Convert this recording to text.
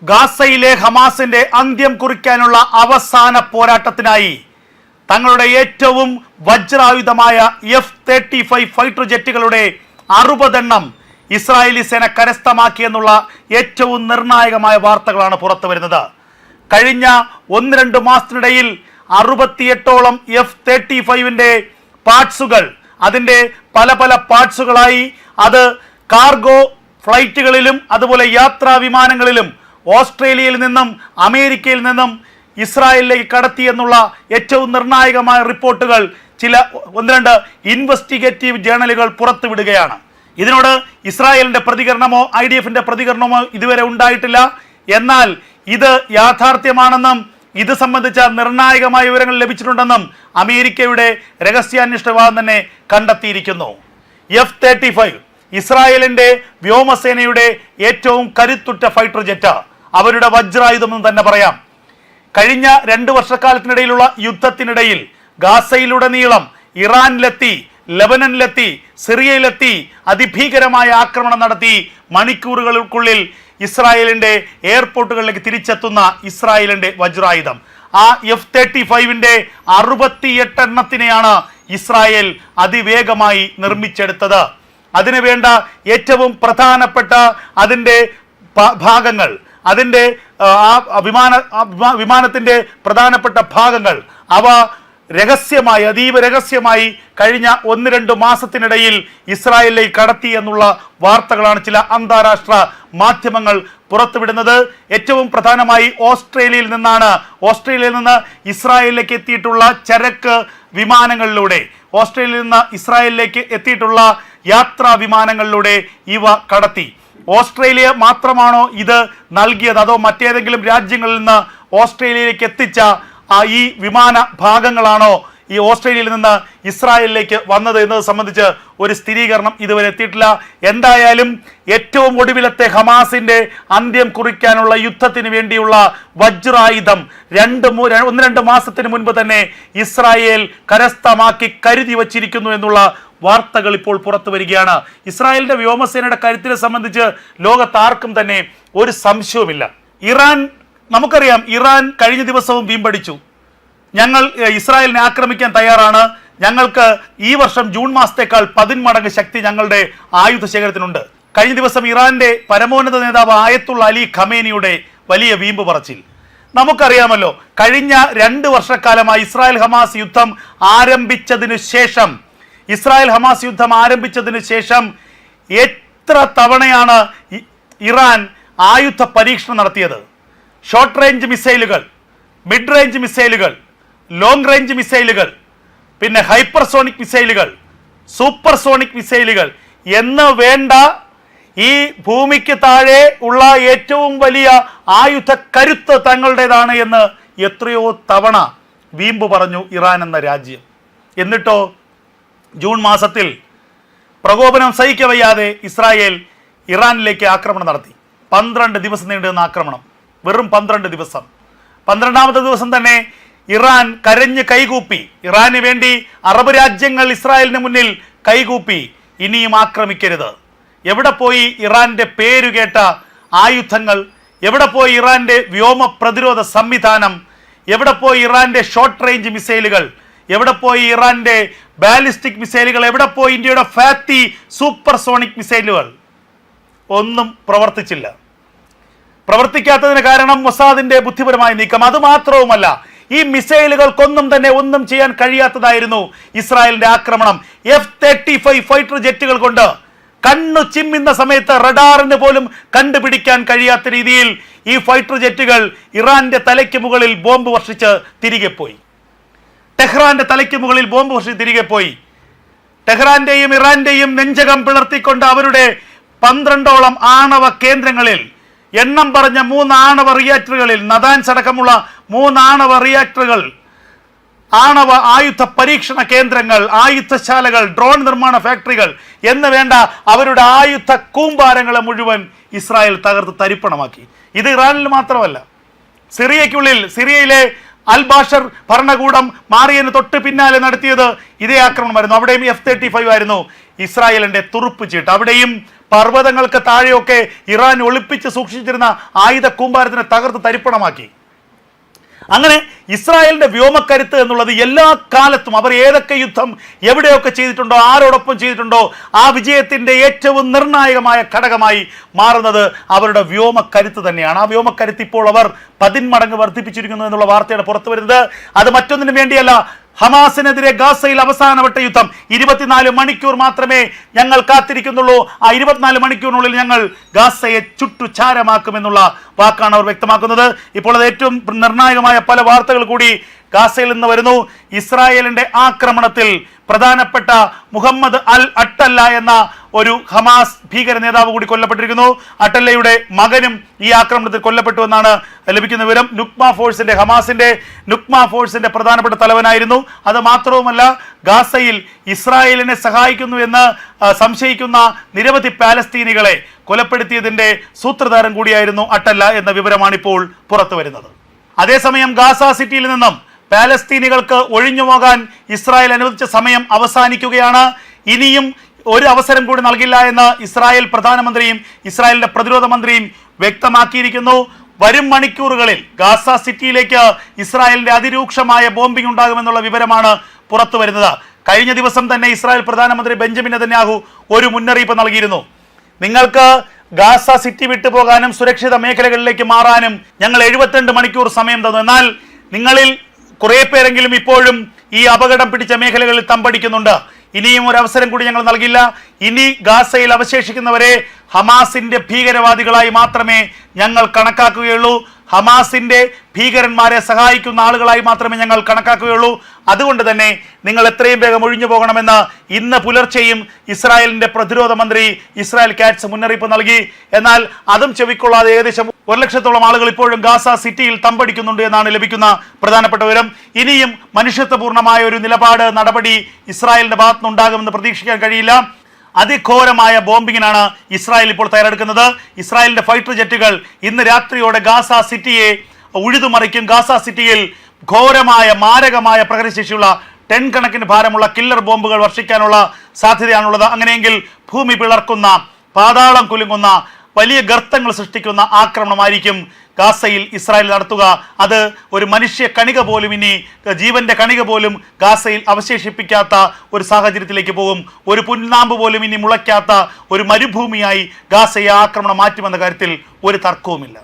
ഗാസയിലെ ഹമാസിന്റെ അന്ത്യം കുറിക്കാനുള്ള അവസാന പോരാട്ടത്തിനായി തങ്ങളുടെ ഏറ്റവും വജ്രായുധമായ F-35 ഫൈറ്റർ ജെറ്റുകളുടെ 60 എണ്ണം ഇസ്രായേലി സേന കരസ്ഥമാക്കിയെന്നുള്ള ഏറ്റവും നിർണായകമായ വാർത്തകളാണ് പുറത്തു വരുന്നത്. കഴിഞ്ഞ 1-2 മാസത്തിനിടയിൽ 68ഓളം F-35ന്റെ പാർട്സുകൾ, അതിൻ്റെ പല പാർട്സുകളായി അത് കാർഗോ ഫ്ലൈറ്റുകളിലും അതുപോലെ യാത്രാ വിമാനങ്ങളിലും ഓസ്ട്രേലിയയിൽ നിന്നും അമേരിക്കയിൽ നിന്നും ഇസ്രായേലിലേക്ക് കടത്തി എന്നുള്ള ഏറ്റവും നിർണായകമായ റിപ്പോർട്ടുകൾ ചില 1-2 ഇൻവെസ്റ്റിഗേറ്റീവ് ജേണലുകൾ പുറത്തുവിടുകയാണ്. ഇതിനോട് ഇസ്രായേലിന്റെ പ്രതികരണമോ IDFന്റെ പ്രതികരണമോ ഇതുവരെ ഉണ്ടായിട്ടില്ല. എന്നാൽ ഇത് യാഥാർത്ഥ്യമാണെന്നും ഇത് സംബന്ധിച്ച നിർണായകമായ വിവരങ്ങൾ ലഭിച്ചിട്ടുണ്ടെന്നും അമേരിക്കയുടെ രഹസ്യാന്വേഷണ വിഭാഗം തന്നെ കണ്ടെത്തിയിരിക്കുന്നു. F-35 ഇസ്രായേലിന്റെ വ്യോമസേനയുടെ ഏറ്റവും കരുത്തുറ്റ ഫൈറ്റർ ജെറ്റ്, അവരുടെ വജ്രായുധം എന്ന് തന്നെ പറയാം. കഴിഞ്ഞ 2 വർഷക്കാലത്തിനിടയിലുള്ള യുദ്ധത്തിനിടയിൽ ഗാസയിലുടനീളം ഇറാനിലെത്തി, ലബനനിലെത്തി, സിറിയയിലെത്തി അതിഭീകരമായ ആക്രമണം നടത്തി മണിക്കൂറുകൾക്കുള്ളിൽ ഇസ്രായേലിന്റെ എയർപോർട്ടുകളിലേക്ക് തിരിച്ചെത്തുന്ന ഇസ്രായേലിന്റെ വജ്രായുധം, ആ F-35ന്റെ 68 എണ്ണത്തിനെയാണ് ഇസ്രായേൽ അതിവേഗമായി നിർമ്മിച്ചെടുത്തത്. അതിനു വേണ്ട ഏറ്റവും പ്രധാനപ്പെട്ട അതിൻ്റെ ഭാഗങ്ങൾ, അതിൻ്റെ വിമാനത്തിൻ്റെ പ്രധാനപ്പെട്ട ഭാഗങ്ങൾ അവ രഹസ്യമായി, അതീവ രഹസ്യമായി കഴിഞ്ഞ 1-2 മാസത്തിനിടയിൽ ഇസ്രായേലിലേക്ക് കടത്തി എന്നുള്ള വാർത്തകളാണ് ചില അന്താരാഷ്ട്ര മാധ്യമങ്ങൾ പുറത്തുവിടുന്നത്. ഏറ്റവും പ്രധാനമായി ഓസ്ട്രേലിയയിൽ നിന്ന് ഇസ്രായേലിലേക്ക് എത്തിയിട്ടുള്ള ചരക്ക് വിമാനങ്ങളിലൂടെ, ഓസ്ട്രേലിയയിൽ നിന്ന് ഇസ്രായേലിലേക്ക് എത്തിയിട്ടുള്ള യാത്രാ വിമാനങ്ങളിലൂടെ ഇവ കടത്തി. ഓസ്ട്രേലിയ മാത്രമാണോ ഇത് നൽകിയത്, അതോ മറ്റേതെങ്കിലും രാജ്യങ്ങളിൽ നിന്ന് ഓസ്ട്രേലിയയിലേക്ക് എത്തിച്ച ഈ വിമാന ഭാഗങ്ങളാണോ ഈ ഓസ്ട്രേലിയയിൽ നിന്ന് ഇസ്രായേലിലേക്ക് വന്നത് എന്നത് സംബന്ധിച്ച് ഒരു സ്ഥിരീകരണം ഇതുവരെ എത്തിയിട്ടില്ല. എന്തായാലും ഏറ്റവും ഒടുവിലത്തെ ഹമാസിന്റെ അന്ത്യം കുറിക്കാനുള്ള യുദ്ധത്തിന് വേണ്ടിയുള്ള വജ്രായുധം 1-2 മാസത്തിന് മുൻപ് തന്നെ ഇസ്രായേൽ കരസ്ഥമാക്കി കരുതി വച്ചിരിക്കുന്നു എന്നുള്ള വാർത്തകൾ ഇപ്പോൾ പുറത്തു വരികയാണ്. ഇസ്രായേലിന്റെ വ്യോമസേനയുടെ കരുത്തിനെ സംബന്ധിച്ച് ലോകത്താർക്കും തന്നെ ഒരു സംശയവുമില്ല. നമുക്കറിയാം, ഇറാൻ കഴിഞ്ഞ ദിവസവും വീമ്പടിച്ചു, ഞങ്ങൾ ഇസ്രായേലിനെ ആക്രമിക്കാൻ തയ്യാറാണ്, ഞങ്ങൾക്ക് ഈ വർഷം ജൂൺ മാസത്തേക്കാൾ 10 മടങ്ങ് ശക്തി ഞങ്ങളുടെ ആയുധ ശേഖരത്തിനുണ്ട്. കഴിഞ്ഞ ദിവസം ഇറാന്റെ പരമോന്നത നേതാവ് ആയത്തുള്ള അലി ഖമേനിയുടെ വലിയ വീമ്പ് പറച്ചിൽ നമുക്കറിയാമല്ലോ. കഴിഞ്ഞ 2 വർഷക്കാലമായി ഇസ്രായേൽ ഹമാസ് യുദ്ധം ആരംഭിച്ചതിന് ശേഷം എത്ര തവണയാണ് ഇറാൻ ആയുധ പരീക്ഷണം നടത്തിയത്? ഷോർട്ട് റേഞ്ച് മിസൈലുകൾ, മിഡ് റേഞ്ച് മിസൈലുകൾ, ലോങ് റേഞ്ച് മിസൈലുകൾ, പിന്നെ ഹൈപ്പർസോണിക് മിസൈലുകൾ, സൂപ്പർസോണിക് മിസൈലുകൾ എന്ന് വേണ്ട ഈ ഭൂമിക്ക് താഴെ ഉള്ള ഏറ്റവും വലിയ ആയുധ കരുത്ത് തങ്ങളുടേതാണ് എന്ന് എത്രയോ തവണ വീമ്പ് പറഞ്ഞു ഇറാൻ എന്ന രാജ്യം. എന്നിട്ടോ ജൂൺ മാസത്തിൽ പ്രകോപനം സഹിക്കവയ്യാതെ ഇസ്രായേൽ ഇറാനിലേക്ക് ആക്രമണം നടത്തി. 12 ദിവസം നീണ്ടുനിന്ന ആക്രമണം, വെറും 12 ദിവസം. 12ാമത്തെ ദിവസം തന്നെ ഇറാൻ കരഞ്ഞ് കൈകൂപ്പി. ഇറാന് വേണ്ടി അറബ് രാജ്യങ്ങൾ ഇസ്രായേലിന് മുന്നിൽ കൈകൂപ്പി, ഇനിയും ആക്രമിക്കരുത്. എവിടെ പോയി ഇറാന്റെ പേരുകേട്ട ആയുധങ്ങൾ? എവിടെ പോയി ഇറാന്റെ വ്യോമ പ്രതിരോധ സംവിധാനം? എവിടെ പോയി ഇറാന്റെ ഷോർട്ട് റേഞ്ച് മിസൈലുകൾ? എവിടെ പോയി ഇറാന്റെ ബാലിസ്റ്റിക് മിസൈലുകൾ? എവിടെ പോയി ഇന്ത്യയുടെ ഫാത്തി സൂപ്പർസോണിക് മിസൈലുകൾ? ഒന്നും പ്രവർത്തിച്ചില്ല. പ്രവർത്തിക്കാത്തതിന് കാരണം മൊസാദിന്റെ ബുദ്ധിപരമായ നീക്കം. അതുമാത്രവുമല്ല, ഈ മിസൈലുകൾക്കൊന്നും തന്നെ ഒന്നും ചെയ്യാൻ കഴിയാത്തതായിരുന്നു ഇസ്രായേലിന്റെ ആക്രമണം. F-35 ഫൈറ്റർ ജെറ്റുകൾ കൊണ്ട് കണ്ണു ചിമ്മുന്ന സമയത്ത് റഡാറിന് പോലും കണ്ടുപിടിക്കാൻ കഴിയാത്ത രീതിയിൽ ഈ ഫൈറ്റർ ജെറ്റുകൾ ഇറാന്റെ തലയ്ക്ക് മുകളിൽ ബോംബ് വർഷിച്ച് തിരികെ പോയി. ടെഹ്റാന്റെ തലയ്ക്ക് മുകളിൽ ബോംബ് വർഷിച്ച് തിരികെ പോയി. ടെഹ്റാന്റെയും ഇറാന്റെയും നെഞ്ചകം പിളർത്തിക്കൊണ്ട് അവരുടെ 12ഓളം ആണവ കേന്ദ്രങ്ങളിൽ, എണ്ണം പറഞ്ഞ 3 ആണവ റിയാക്ടറുകളിൽ, നദാൻസ് അടക്കമുള്ള 3 ആണവ റിയാക്ടറുകൾ, ആണവ ആയുധ പരീക്ഷണ കേന്ദ്രങ്ങൾ, ആയുധശാലകൾ, ഡ്രോൺ നിർമ്മാണ ഫാക്ടറികൾ എന്ന് വേണ്ട അവരുടെ ആയുധ കൂമ്പാരങ്ങളെ മുഴുവൻ ഇസ്രായേൽ തകർത്ത് തരിപ്പണമാക്കി. ഇത് ഇറാനിൽ മാത്രമല്ല, സിറിയയിലെ അൽ ബാഷർ ഭരണകൂടം മാറിയതിന് തൊട്ട് പിന്നാലെ നടത്തിയത് ഇതേ ആക്രമണമായിരുന്നു. അവിടെയും F-35 ആയിരുന്നു ഇസ്രായേലിന്റെ തുറുപ്പ് ചീട്ട്. അവിടെയും പർവ്വതങ്ങൾക്ക് താഴെയൊക്കെ ഇറാൻ ഒളിപ്പിച്ച് സൂക്ഷിച്ചിരുന്ന ആയുധ കൂമ്പാരത്തിനെ തകർത്ത് തരിപ്പണമാക്കി. അങ്ങനെ ഇസ്രായേലിന്റെ വ്യോമക്കരുത്ത് എന്നുള്ളത് എല്ലാ കാലത്തും അവർ ഏതൊക്കെ യുദ്ധം എവിടെയൊക്കെ ചെയ്തിട്ടുണ്ടോ, ആരോടൊപ്പം ചെയ്തിട്ടുണ്ടോ, ആ വിജയത്തിന്റെ ഏറ്റവും നിർണായകമായ ഘടകമായി മാറുന്നത് അവരുടെ വ്യോമക്കരുത്ത് തന്നെയാണ്. ആ വ്യോമക്കരുത്ത് ഇപ്പോൾ അവർ 10 മടങ്ങ് വർദ്ധിപ്പിച്ചിരിക്കുന്നു എന്നുള്ള വാർത്തയാണ് പുറത്തു വരുന്നത്. അത് മറ്റൊന്നിനു വേണ്ടിയല്ല, ഹമാസിനെതിരെ ഗാസയിൽ അവസാനവട്ട യുദ്ധം 24 മണിക്കൂർ മാത്രമേ ഞങ്ങൾ കാത്തിരിക്കുന്നുള്ളൂ. ആ 24 മണിക്കൂറിനുള്ളിൽ ഞങ്ങൾ ഗാസയെ ചുട്ടുചാരമാക്കുമെന്നുള്ള വാക്കാണ് അവർ വ്യക്തമാക്കുന്നത്. ഇപ്പോൾ അത് ഏറ്റവും നിർണായകമായ പല വാർത്തകൾ കൂടി ഗാസയിൽ നിന്ന് വരുന്നു. ഇസ്രായേലിന്റെ ആക്രമണത്തിൽ പ്രധാനപ്പെട്ട മുഹമ്മദ് അൽ അട്ടല്ല എന്ന ഒരു ഹമാസ് ഭീകര നേതാവ് കൂടി കൊല്ലപ്പെട്ടിരിക്കുന്നു. അട്ടല്ലയുടെ മകനും ഈ ആക്രമണത്തിൽ കൊല്ലപ്പെട്ടു എന്നാണ് ലഭിക്കുന്ന വിവരം. ഹമാസിന്റെ നുക്മ ഫോഴ്സിന്റെ പ്രധാനപ്പെട്ട തലവനായിരുന്നു. അത് മാത്രവുമല്ല, ഗാസയിൽ ഇസ്രായേലിനെ സഹായിക്കുന്നു എന്ന് സംശയിക്കുന്ന നിരവധി പാലസ്തീനികളെ കൊലപ്പെടുത്തിയതിന്റെ സൂത്രധാരൻ കൂടിയായിരുന്നു അട്ടല്ല എന്ന വിവരമാണ് ഇപ്പോൾ പുറത്തു വരുന്നത്. അതേസമയം ഗാസ സിറ്റിയിൽ നിന്നും പാലസ്തീനികൾക്ക് ഒഴിഞ്ഞു പോകാൻ ഇസ്രായേൽ അനുവദിച്ച സമയം അവസാനിക്കുകയാണ്. ഇനിയും ഒരു അവസരം കൂടി നൽകില്ല എന്ന് ഇസ്രായേൽ പ്രധാനമന്ത്രിയും ഇസ്രായേലിന്റെ പ്രതിരോധ മന്ത്രിയും വ്യക്തമാക്കിയിരിക്കുന്നു. വരും മണിക്കൂറുകളിൽ ഗാസ സിറ്റിയിലേക്ക് ഇസ്രായേലിന്റെ അതിരൂക്ഷമായ ബോംബിംഗ് ഉണ്ടാകുമെന്നുള്ള വിവരമാണ് പുറത്തു വരുന്നത്. കഴിഞ്ഞ ദിവസം തന്നെ ഇസ്രായേൽ പ്രധാനമന്ത്രി ബെഞ്ചമിൻ നെതന്യാഹു ഒരു മുന്നറിയിപ്പ് നൽകിയിരുന്നു. നിങ്ങൾക്ക് ഗാസ സിറ്റി വിട്ടുപോകാനും സുരക്ഷിത മേഖലകളിലേക്ക് മാറാനും ഞങ്ങൾ 72 മണിക്കൂർ സമയം തന്നു. എന്നാൽ നിങ്ങളിൽ കുറെ പേരെങ്കിലും ഇപ്പോഴും ഈ അപകടം പിടിച്ച മേഖലകളിൽ തമ്പടിക്കുന്നുണ്ട്. ഇനിയും ഒരു അവസരം കൂടി ഞങ്ങൾ നൽകില്ല. ഇനി ഗാസയിൽ അവശേഷിക്കുന്നവരെ ഹമാസിന്റെ ഭീകരവാദികളായി മാത്രമേ ഞങ്ങൾ കണക്കാക്കുകയുള്ളൂ. ഹമാസിന്റെ ഭീകരന്മാരെ സഹായിക്കുന്ന ആളുകളായി മാത്രമേ ഞങ്ങൾ കണക്കാക്കുകയുള്ളൂ. അതുകൊണ്ട് തന്നെ നിങ്ങൾ എത്രയും വേഗം ഒഴിഞ്ഞു പോകണമെന്ന് ഇന്ന് പുലർച്ചെയും ഇസ്രായേലിന്റെ പ്രതിരോധ മന്ത്രി ഇസ്രായേൽ കാറ്റ്സ് മുന്നറിയിപ്പ് നൽകി. എന്നാൽ അതും ചെവിക്കൊള്ളാതെ ഏകദേശം 1,00,000-ഓളം ആളുകൾ ഇപ്പോഴും ഗാസ സിറ്റിയിൽ തമ്പടിക്കുന്നുണ്ട് എന്നാണ് ലഭിക്കുന്ന പ്രധാനപ്പെട്ട വിവരം. ഇനിയും മനുഷ്യത്വപൂർണമായ ഒരു നിലപാട് നടപടി ഇസ്രായേലിന്റെ ഭാഗത്തുനിന്നുണ്ടാകുമെന്ന് പ്രതീക്ഷിക്കാൻ കഴിയില്ല. അതിഘോരമായ ബോംബിങ്ങിനാണ് ഇസ്രായേൽ ഇപ്പോൾ തയ്യാറെടുക്കുന്നത്. ഇസ്രായേലിന്റെ ഫൈറ്റർ ജെറ്റുകൾ ഇന്ന് രാത്രിയോടെ ഗാസ സിറ്റിയെ ഉഴുതുമറിക്കും. ഗാസ സിറ്റിയിൽ ഘോരമായ മാരകമായ പ്രഹരശേഷിയുള്ള 10 കണക്കിന് ഭാരമുള്ള കില്ലർ ബോംബുകൾ വർഷിക്കാനുള്ള സാധ്യതയാണുള്ളത്. അങ്ങനെയെങ്കിൽ ഭൂമി പിളർക്കുന്ന, പാതാളം കുലുങ്ങുന്ന, വലിയ ഗർത്തങ്ങൾ സൃഷ്ടിക്കുന്ന ആക്രമണമായിരിക്കും ഗാസയിൽ ഇസ്രായേൽ നടത്തുക. അത് ഒരു മനുഷ്യ കണിക പോലും, ഇനി ജീവന്റെ കണിക പോലും ഗാസയിൽ അവശേഷിപ്പിക്കാത്ത ഒരു സാഹചര്യത്തിലേക്ക് പോകും. ഒരു പുൽനാമ്പ് പോലും ഇനി മുളയ്ക്കാത്ത ഒരു മരുഭൂമിയായി ഗാസയെ ആക്രമണം മാറ്റുമെന്ന കാര്യത്തിൽ ഒരു തർക്കവുമില്ല.